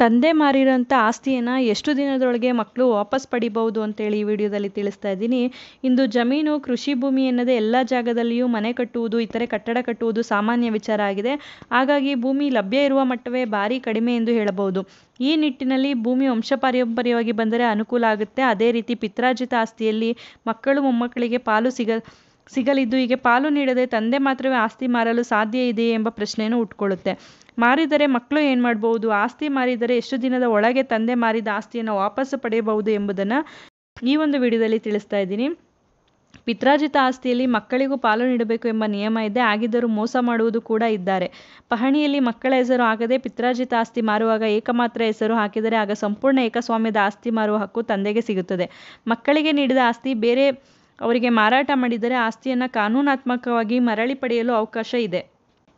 ತಂದೆ ಮಾರಿರೋಂಥ ಆಸ್ತಿಯನ್ನು ಎಷ್ಟು ದಿನದೊಳಗೆ ಮಕ್ಕಳು ವಾಪಸ್ ಪಡಿಬಹುದು ಅಂತೇಳಿ ಈ ವಿಡಿಯೋದಲ್ಲಿ ತಿಳಿಸ್ತಾ ಇದ್ದೀನಿ. ಇಂದು ಜಮೀನು, ಕೃಷಿ ಭೂಮಿ ಎನ್ನದೇ ಎಲ್ಲ ಜಾಗದಲ್ಲಿಯೂ ಮನೆ ಕಟ್ಟುವುದು, ಇತರೆ ಕಟ್ಟಡ ಕಟ್ಟುವುದು ಸಾಮಾನ್ಯ ವಿಚಾರ ಆಗಿದೆ. ಹಾಗಾಗಿ ಭೂಮಿ ಲಭ್ಯ ಇರುವ ಮಟ್ಟವೇ ಭಾರಿ ಕಡಿಮೆ ಎಂದು ಹೇಳಬಹುದು. ಈ ನಿಟ್ಟಿನಲ್ಲಿ ಭೂಮಿ ವಂಶಪಾರಂಪರ್ಯವಾಗಿ ಬಂದರೆ ಅನುಕೂಲ ಆಗುತ್ತೆ. ಅದೇ ರೀತಿ ಪಿತ್ರಾರ್ಜಿತ ಆಸ್ತಿಯಲ್ಲಿ ಮಕ್ಕಳು ಮೊಮ್ಮಕ್ಕಳಿಗೆ ಪಾಲು ಸಿಗಲಿದ್ದು, ಹೀಗೆ ಪಾಲು ನೀಡದೆ ತಂದೆ ಮಾತ್ರವೇ ಆಸ್ತಿ ಮಾರಲು ಸಾಧ್ಯ ಇದೆಯೇ ಎಂಬ ಪ್ರಶ್ನೆಯನ್ನು ಹುಟ್ಕೊಳ್ಳುತ್ತೆ. ಮಾರಿದರೆ ಮಕ್ಕಳು ಏನು ಮಾಡಬಹುದು? ಆಸ್ತಿ ಮಾರಿದರೆ ಎಷ್ಟು ದಿನದ ಒಳಗೆ ತಂದೆ ಮಾರಿದ ಆಸ್ತಿಯನ್ನು ವಾಪಸ್ಸು ಪಡೆಯಬಹುದು ಎಂಬುದನ್ನು ಈ ಒಂದು ವಿಡಿಯೋದಲ್ಲಿ ತಿಳಿಸ್ತಾ ಇದ್ದೀನಿ. ಪಿತ್ರಾರ್ಜಿತ ಆಸ್ತಿಯಲ್ಲಿ ಮಕ್ಕಳಿಗೂ ಪಾಲು ನೀಡಬೇಕು ಎಂಬ ನಿಯಮ ಇದೆ. ಆಗಿದ್ದರೂ ಮೋಸ ಮಾಡುವುದು ಕೂಡ ಇದ್ದಾರೆ. ಪಹಣಿಯಲ್ಲಿ ಮಕ್ಕಳ ಹೆಸರು ಆಗದೆ ಪಿತ್ರಾರ್ಜಿತ ಆಸ್ತಿ ಮಾರುವಾಗ ಏಕಮಾತ್ರ ಹೆಸರು ಹಾಕಿದರೆ ಆಗ ಸಂಪೂರ್ಣ ಏಕಸ್ವಾಮ್ಯದ ಆಸ್ತಿ ಮಾರುವ ಹಕ್ಕು ತಂದೆಗೆ ಸಿಗುತ್ತದೆ. ಮಕ್ಕಳಿಗೆ ನೀಡಿದ ಆಸ್ತಿ ಬೇರೆ ಅವರಿಗೆ ಮಾರಾಟ ಮಾಡಿದರೆ ಆಸ್ತಿಯನ್ನು ಕಾನೂನಾತ್ಮಕವಾಗಿ ಮರಳಿ ಪಡೆಯಲು ಅವಕಾಶ ಇದೆ.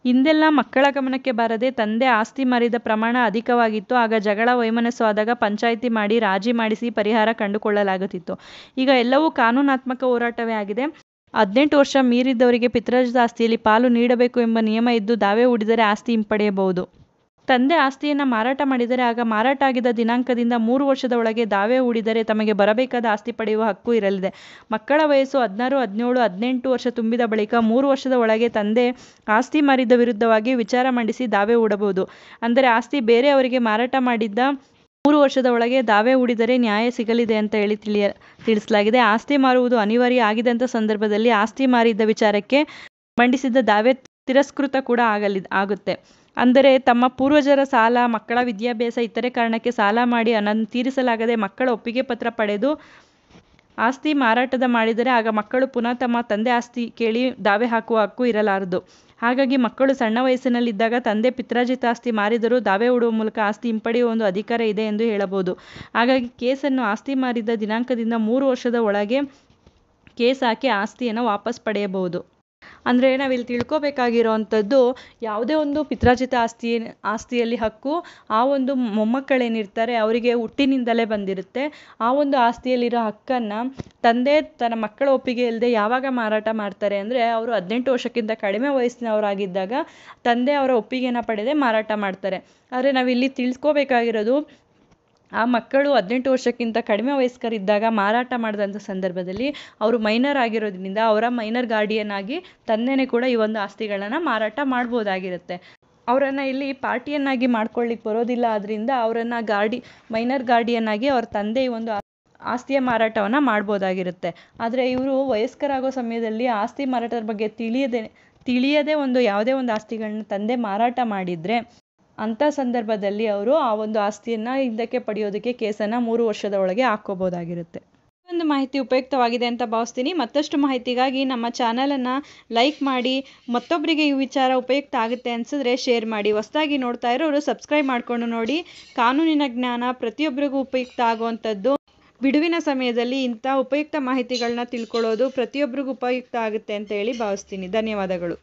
ಹಿಂದೆಲ್ಲ ಮಕ್ಕಳ ಗಮನಕ್ಕೆ ಬಾರದೆ ತಂದೆ ಆಸ್ತಿ ಮಾರಿದ ಪ್ರಮಾಣ ಅಧಿಕವಾಗಿತ್ತು. ಆಗ ಜಗಳ ವೈಮನಸ್ಸು ಆದಾಗ ಪಂಚಾಯಿತಿ ಮಾಡಿ ರಾಜಿ ಮಾಡಿಸಿ ಪರಿಹಾರ ಕಂಡುಕೊಳ್ಳಲಾಗುತ್ತಿತ್ತು. ಈಗ ಎಲ್ಲವೂ ಕಾನೂನಾತ್ಮಕ ಹೋರಾಟವೇ ಆಗಿದೆ. 18 ವರ್ಷ ಮೀರಿದವರಿಗೆ ಪಿತ್ರಾರ್ಜಿತ ಆಸ್ತಿಯಲ್ಲಿ ಪಾಲು ನೀಡಬೇಕು ಎಂಬ ನಿಯಮ ಇದ್ದು, ದಾವೆ ಹೂಡಿದರೆ ಆಸ್ತಿ ಹಿಂಪಡೆಯಬಹುದು. ತಂದೆ ಆಸ್ತಿಯನ್ನು ಮಾರಾಟ ಮಾಡಿದರೆ ಆಗ ಮಾರಾಟ ಆಗಿದ್ದ ದಿನಾಂಕದಿಂದ 3 ವರ್ಷದ ಒಳಗೆ ದಾವೆ ಹೂಡಿದರೆ ತಮಗೆ ಬರಬೇಕಾದ ಆಸ್ತಿ ಪಡೆಯುವ ಹಕ್ಕು ಇರಲಿದೆ. ಮಕ್ಕಳ ವಯಸ್ಸು 16, 17, 18 ವರ್ಷ ತುಂಬಿದ ಬಳಿಕ 3 ವರ್ಷದ ಒಳಗೆ ತಂದೆ ಆಸ್ತಿ ಮಾರಿದ ವಿರುದ್ಧವಾಗಿ ವಿಚಾರ ಮಂಡಿಸಿ ದಾವೆ ಹೂಡಬಹುದು. ಅಂದರೆ ಆಸ್ತಿ ಬೇರೆಯವರಿಗೆ ಮಾರಾಟ ಮಾಡಿದ್ದ 3 ವರ್ಷದ ಒಳಗೆ ದಾವೆ ಹೂಡಿದರೆ ನ್ಯಾಯ ಸಿಗಲಿದೆ ಅಂತ ಹೇಳಿ ತಿಳಿಸಲಾಗಿದೆ. ಆಸ್ತಿ ಮಾರುವುದು ಅನಿವಾರ್ಯ ಆಗಿದ್ದಂಥ ಸಂದರ್ಭದಲ್ಲಿ ಆಸ್ತಿ ಮಾರಿದ ವಿಚಾರಕ್ಕೆ ಮಂಡಿಸಿದ ದಾವೆ ತಿರಸ್ಕೃತ ಕೂಡ ಆಗುತ್ತೆ. ಅಂದರೆ ತಮ್ಮ ಪೂರ್ವಜರ ಸಾಲ, ಮಕ್ಕಳ ವಿದ್ಯಾಭ್ಯಾಸ ಇತರೆ ಕಾರಣಕ್ಕೆ ಸಾಲ ಮಾಡಿ ಅದನ್ನು ತೀರಿಸಲಾಗದೆ ಮಕ್ಕಳ ಒಪ್ಪಿಗೆ ಪತ್ರ ಪಡೆದು ಆಸ್ತಿ ಮಾರಾಟದ ಮಾಡಿದರೆ ಆಗ ಮಕ್ಕಳು ಪುನಃ ತಮ್ಮ ತಂದೆ ಆಸ್ತಿ ಕೇಳಿ ದಾವೆ ಹಾಕುವ ಹಕ್ಕು ಇರಲಾರದು. ಹಾಗಾಗಿ ಮಕ್ಕಳು ಸಣ್ಣ ವಯಸ್ಸಿನಲ್ಲಿದ್ದಾಗ ತಂದೆ ಪಿತ್ರಾರ್ಜಿತ ಆಸ್ತಿ ಮಾರಿದರೂ ದಾವೆ ಹೂಡುವ ಮೂಲಕ ಆಸ್ತಿ ಹಿಂಪಡೆಯುವ ಒಂದು ಅಧಿಕಾರ ಇದೆ ಎಂದು ಹೇಳಬಹುದು. ಹಾಗಾಗಿ ಕೇಸನ್ನು ಆಸ್ತಿ ಮಾರಿದ ದಿನಾಂಕದಿಂದ 3 ವರ್ಷದ ಒಳಗೆ ಕೇಸ್ ಹಾಕಿ ಆಸ್ತಿಯನ್ನು ವಾಪಸ್ ಪಡೆಯಬಹುದು. ಅಂದರೆ ನಾವಿಲ್ಲಿ ತಿಳ್ಕೊಬೇಕಾಗಿರೋವಂಥದ್ದು, ಯಾವುದೇ ಒಂದು ಪಿತ್ರಾರ್ಜಿತ ಆಸ್ತಿಯಲ್ಲಿ ಹಕ್ಕು ಆ ಒಂದು ಮೊಮ್ಮಕ್ಕಳೇನಿರ್ತಾರೆ ಅವರಿಗೆ ಹುಟ್ಟಿನಿಂದಲೇ ಬಂದಿರುತ್ತೆ. ಆ ಒಂದು ಆಸ್ತಿಯಲ್ಲಿರೋ ಹಕ್ಕನ್ನು ತಂದೆ ತನ್ನ ಮಕ್ಕಳ ಒಪ್ಪಿಗೆ ಇಲ್ಲದೆ ಯಾವಾಗ ಮಾರಾಟ ಮಾಡ್ತಾರೆ ಅಂದರೆ ಅವರು 18 ವರ್ಷಕ್ಕಿಂತ ಕಡಿಮೆ ವಯಸ್ಸಿನವರಾಗಿದ್ದಾಗ ತಂದೆ ಅವರ ಒಪ್ಪಿಗೆನ ಪಡೆದೇ ಮಾರಾಟ ಮಾಡ್ತಾರೆ. ಆದರೆ ನಾವಿಲ್ಲಿ ತಿಳ್ಕೊಬೇಕಾಗಿರೋದು, ಆ ಮಕ್ಕಳು 18 ವರ್ಷಕ್ಕಿಂತ ಕಡಿಮೆ ವಯಸ್ಕರಿದ್ದಾಗ ಮಾರಾಟ ಮಾಡಿದಂಥ ಸಂದರ್ಭದಲ್ಲಿ ಅವರು ಮೈನರ್ ಆಗಿರೋದ್ರಿಂದ ಅವರ ಮೈನರ್ ಗಾರ್ಡಿಯನ್ ಆಗಿ ತಂದೆನೇ ಕೂಡ ಈ ಒಂದು ಆಸ್ತಿಗಳನ್ನು ಮಾರಾಟ ಮಾಡ್ಬೋದಾಗಿರುತ್ತೆ. ಅವರನ್ನು ಇಲ್ಲಿ ಪಾರ್ಟಿಯನ್ನಾಗಿ ಮಾಡ್ಕೊಳ್ಳಿಕ್ಕೆ ಬರೋದಿಲ್ಲ. ಆದ್ದರಿಂದ ಅವರನ್ನು ಮೈನರ್ ಗಾರ್ಡಿಯನ್ ಆಗಿ ಅವ್ರ ತಂದೆ ಈ ಒಂದು ಆಸ್ತಿಯ ಮಾರಾಟವನ್ನು ಮಾಡ್ಬೋದಾಗಿರುತ್ತೆ. ಆದರೆ ಇವರು ವಯಸ್ಕರಾಗೋ ಸಮಯದಲ್ಲಿ ಆಸ್ತಿ ಮಾರಾಟದ ಬಗ್ಗೆ ತಿಳಿಯದೆ ಯಾವುದೇ ಒಂದು ಆಸ್ತಿಗಳನ್ನ ತಂದೆ ಮಾರಾಟ ಮಾಡಿದರೆ ಅಂಥ ಸಂದರ್ಭದಲ್ಲಿ ಅವರು ಆ ಒಂದು ಆಸ್ತಿಯನ್ನು ಹಿಂದಕ್ಕೆ ಪಡೆಯೋದಕ್ಕೆ ಕೇಸನ್ನು 3 ವರ್ಷದ ಒಳಗೆ ಹಾಕ್ಕೋಬೋದಾಗಿರುತ್ತೆ. ಒಂದು ಮಾಹಿತಿ ಉಪಯುಕ್ತವಾಗಿದೆ ಅಂತ ಭಾವಿಸ್ತೀನಿ. ಮತ್ತಷ್ಟು ಮಾಹಿತಿಗಾಗಿ ನಮ್ಮ ಚಾನಲನ್ನು ಲೈಕ್ ಮಾಡಿ, ಮತ್ತೊಬ್ಬರಿಗೆ ಈ ವಿಚಾರ ಉಪಯುಕ್ತ ಆಗುತ್ತೆ ಅನಿಸಿದ್ರೆ ಶೇರ್ ಮಾಡಿ. ಹೊಸದಾಗಿ ನೋಡ್ತಾ ಇರೋರು ಸಬ್ಸ್ಕ್ರೈಬ್ ಮಾಡಿಕೊಂಡು ನೋಡಿ. ಕಾನೂನಿನ ಜ್ಞಾನ ಪ್ರತಿಯೊಬ್ಬರಿಗೂ ಉಪಯುಕ್ತ ಆಗುವಂಥದ್ದು. ಬಿಡುವಿನ ಸಮಯದಲ್ಲಿ ಇಂಥ ಉಪಯುಕ್ತ ಮಾಹಿತಿಗಳನ್ನ ತಿಳ್ಕೊಳ್ಳೋದು ಪ್ರತಿಯೊಬ್ಬರಿಗೂ ಉಪಯುಕ್ತ ಆಗುತ್ತೆ ಅಂತ ಹೇಳಿ ಭಾವಿಸ್ತೀನಿ. ಧನ್ಯವಾದಗಳು.